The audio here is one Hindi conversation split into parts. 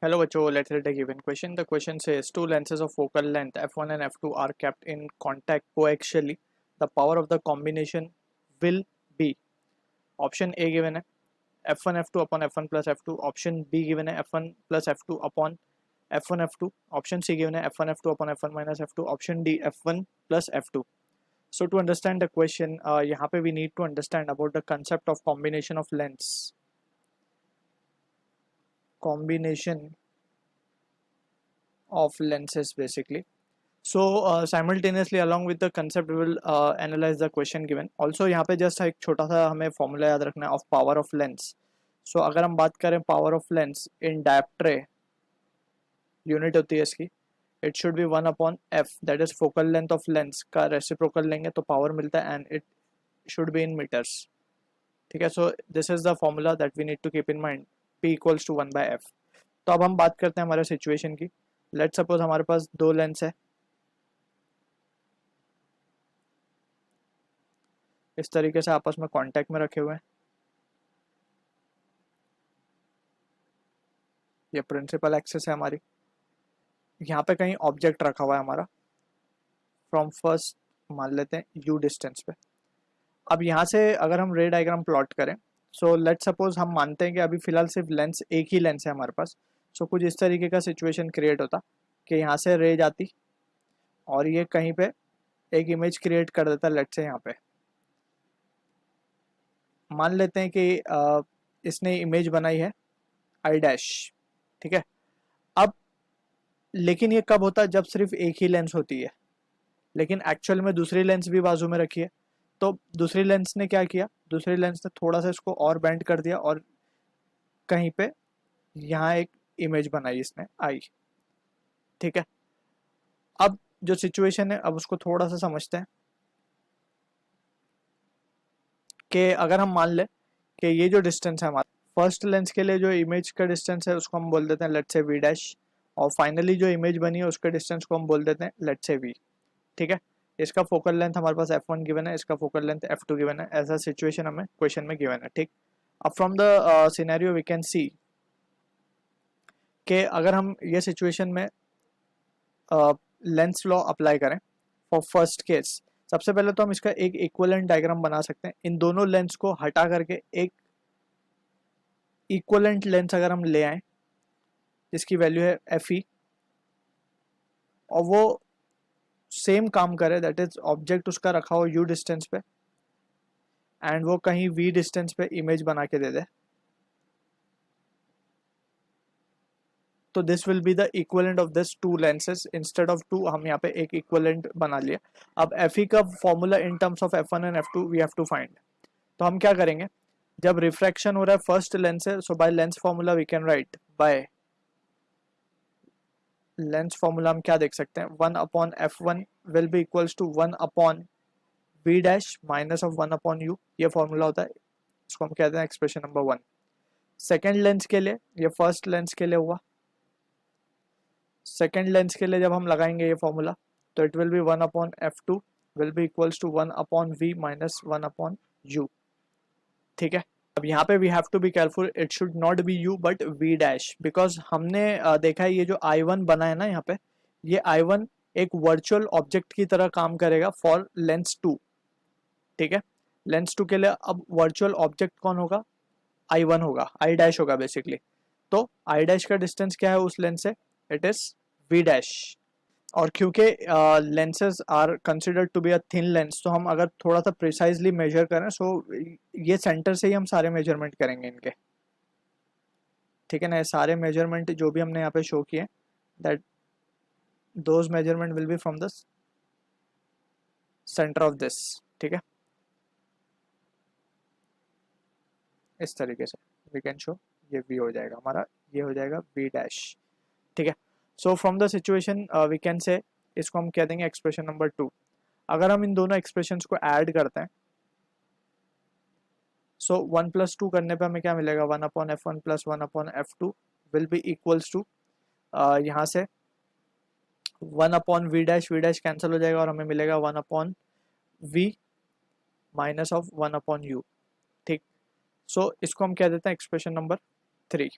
Hello, Bacho. Let's read a given question. The question says two lenses of focal length f1 and f2 are kept in contact coaxially. The power of the combination will be option A given है f1 f2 upon f1 plus f2. Option B given है f1 plus f2 upon f1 f2. Option C given है f1 f2 upon f1 minus f2. Option D f1 plus f2. So to understand the question, यहाँ पे we need to understand about the concept of combination of lens. Combination of lenses basically. So simultaneously along with the concept we will analyze the question given. Also यहाँ पे just एक छोटा सा हमें formula याद रखना है of power of lens. So अगर हम बात करें power of lens in dioptre unit होती है इसकी, it should be 1 upon f, that is focal length of lens का reciprocal लेंगे तो power मिलता है and it should be in meters. ठीक है, so this is the formula that we need to keep in mind, p equals to 1 by f. तो अब हम बात करते हैं हमारे सिचुएशन की. लेट्स सपोज हमारे पास दो लेंस है इस तरीके से आपस में कांटेक्ट में रखे हुए हैं. ये प्रिंसिपल एक्सिस है हमारी. यहाँ पे कहीं ऑब्जेक्ट रखा हुआ है हमारा फ्रॉम फर्स्ट, मान लेते हैं u डिस्टेंस पे. अब यहाँ से अगर हम रे डायग्राम प्लॉट करें, सो लेट्स सपोज हम मानते हैं कि अभी फिलहाल सिर्फ लेंस एक ही लेंस है हमारे पास. सो कुछ इस तरीके का सिचुएशन क्रिएट होता कि यहाँ से रे जाती और ये कहीं पे एक इमेज क्रिएट कर देता. लेट्स से यहाँ पे मान लेते हैं कि इसने इमेज बनाई है आई डैश. ठीक है, अब लेकिन ये कब होता है जब सिर्फ एक ही लेंस होती है, लेकिन एक्चुअल में दूसरी लेंस भी बाजू में रखी है. तो दूसरी लेंस ने क्या किया, दूसरी लेंस ने थोड़ा सा इसको और बेंड कर दिया और कहीं पे यहाँ एक इमेज बनाई इसने आई. ठीक है, अब जो सिचुएशन है अब उसको थोड़ा सा समझते हैं कि अगर हम मान ले कि ये जो डिस्टेंस है हमारा फर्स्ट लेंस के लिए जो इमेज का डिस्टेंस है उसको हम बोल देते हैं लेट्स से वी डैश, और फाइनली जो इमेज बनी है उसके डिस्टेंस को हम बोल देते हैं लेट्स से वी. ठीक है, इसका फोकल लेंथ हमारे पास f1 गिवन है, इसका फोकल लेंथ f2 गिवन है. ऐसा सिचुएशन हमें क्वेश्चन में गिवन है. ठीक, अब from the scenario we can see कि अगर हम ये सिचुएशन में लेंस लॉ अप्लाई करें फॉर फर्स्ट केस, सबसे पहले तो हम इसका एक इक्विवेलेंट डायग्राम बना सकते हैं. इन दोनों लेंस को हटा करके एक इक्विवेलेंट लेंस अगर हम ले आए जिसकी वैल्यू है Fe और वो सेम काम करे, दैट इज ऑब्जेक्ट उसका रखा हो u डिस्टेंस पे एंड वो कहीं v डिस्टेंस पे इमेज बना के दे दे, तो this will be the equivalent of this two lenses. Instead of two हम यहाँ पे एक इक्विवेलेंट बना लिया. अब Fe का formula in terms of f1 and f2 we have to find. तो हम क्या करेंगे, जब रिफ्रैक्शन हो रहा है फर्स्ट लेंस से, so by lens formula we can write, by lens formula हम क्या देख सकते हैं, 1 upon f1 will be equals to 1 upon v dash minus of 1 upon u. ये फॉर्मूला होता है, इसको हम कहते हैं एक्सप्रेशन नंबर 1. सेकेंड लेंस के लिए, ये फर्स्ट लेंस के लिए हुआ, सेकेंड लेंस के लिए जब हम लगाएंगे ये फॉर्मूला तो it will be 1 upon f2 will be equals to 1 upon v minus 1 upon u. ठीक है, अब यहाँ पे we have to be careful, it should not be u but v dash, because हमने देखा है ये जो i1 बना है ना यहाँ पे, ये i1 एक वर्चुअल ऑब्जेक्ट की तरह काम करेगा फॉर लेंस 2. ठीक है, लेंस 2 के लिए अब वर्चुअल ऑब्जेक्ट कौन होगा, i1 होगा, i डैश होगा बेसिकली. तो i डैश का डिस्टेंस क्या है उस लेंस से, इट इज v डैश. और क्योंकि lenses are considered to be a thin lens, तो हम अगर थोड़ा सा प्रिसाइजली मेजर करें, सो ये सेंटर से ही हम सारे मेजरमेंट करेंगे इनके. ठीक है ना, ये सारे मेजरमेंट जो भी हमने यहाँ पे शो किए, that those measurement will be from the centre of this. ठीक है, इस तरीके से वी कैन शो, ये v हो जाएगा हमारा, ये हो जाएगा v डैश. ठीक है, so from the situation we can say, इसको हम कह देंगे एक्सप्रेशन नंबर 2. अगर हम इन दोनों एक्सप्रेशंस को ऐड करते हैं, सो 1 प्लस 2 करने पे हमें क्या मिलेगा, 1 upon f1 plus 1 upon f2 will be equals to, यहाँ से 1 अपॉन v डैश कैंसिल हो जाएगा और हमें मिलेगा 1 upon v minus of 1 upon u. ठीक, सो इसको हम कह देते हैं एक्सप्रेशन नंबर 3.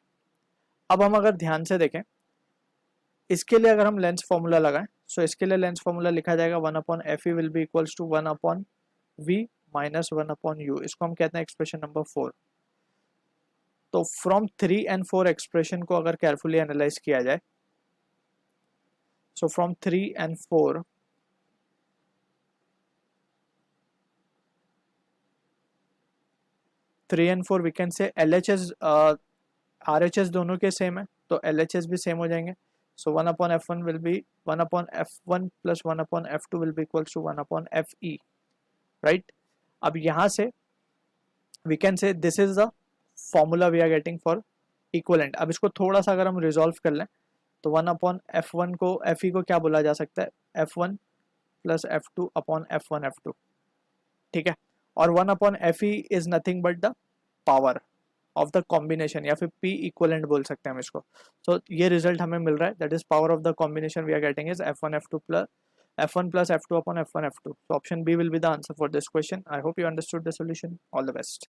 अब हम अगर ध्यान से देखें, इसके लिए अगर हम लेंस फॉर्मूला लगाएं, सो इसके लिए लेंस फॉर्मूला लिखा जाएगा 1/Fe will be equals to 1/V minus 1/U। इसको हम कहते हैं एक्सप्रेशन नंबर 4। तो फ्रॉम 3 and 4 एक्सप्रेशन को अगर केयरफुली एनालाइज किया जाए, so from 3 and 4 we can say LHS RHS दोनों के सेम है, तो LHS भी सेम हो जाएंगे। So 1/F1 will be 1/F1 plus 1/F2 will be equals to 1/Fe, right. अब यहाँ से we can say this is the formula we are getting for equivalent. अब इसको थोड़ा सा अगर हम रिजॉल्व कर लें, तो 1/F1 को Fe को क्या बोला जा सकता है, F1 प्लस F2/F1 F2, ठीक है। और 1/Fe is nothing but the power of the combination, या फिर P इक्वलेंट बोल सकते हैं हम इसको। तो ये रिजल्ट हमें मिल रहा है, that is power of the combination we are getting is F1 plus F2/F1 F2। So option B will be the answer for this question. I hope you understood the solution. All the best.